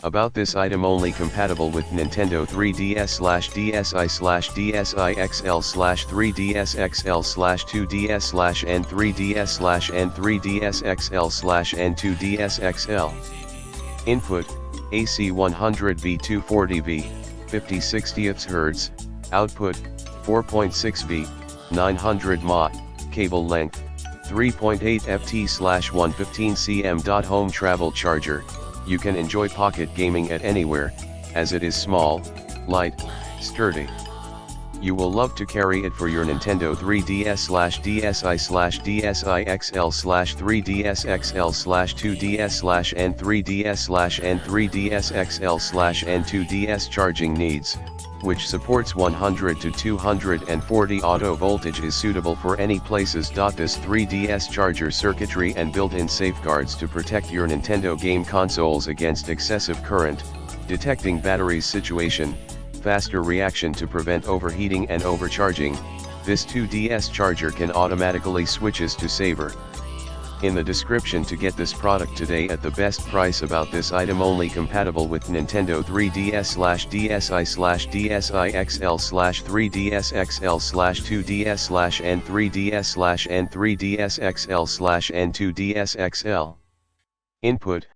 About this item: only compatible with Nintendo 3DS/DSi/DSi XL/3DS XL/2DS/N3DS/N3DS XL/N2DS XL. Input: AC 100V 240V, 50/60 Hz, output, 4.6V, 900 mAh, cable length, 3.8 ft/115 cm. Home travel charger. You can enjoy pocket gaming at anywhere, as it is small, light, sturdy. You will love to carry it for your Nintendo 3DS/DSi/DSi XL/3DS XL/2DS/N3DS/N3DS XL/N2DS charging needs, which supports 100 to 240 auto voltage, is suitable for any places. This 3DS charger circuitry and built-in safeguards to protect your Nintendo game consoles against excessive current, detecting batteries situation, faster reaction to prevent overheating and overcharging. This 2DS charger can automatically switches to saver. In the description to get this product today at the best price. About this item: only compatible with Nintendo 3DS/DSi/DSi XL/3DS XL/2DS/N3DS/N3DS XL/N2DS XL. Input: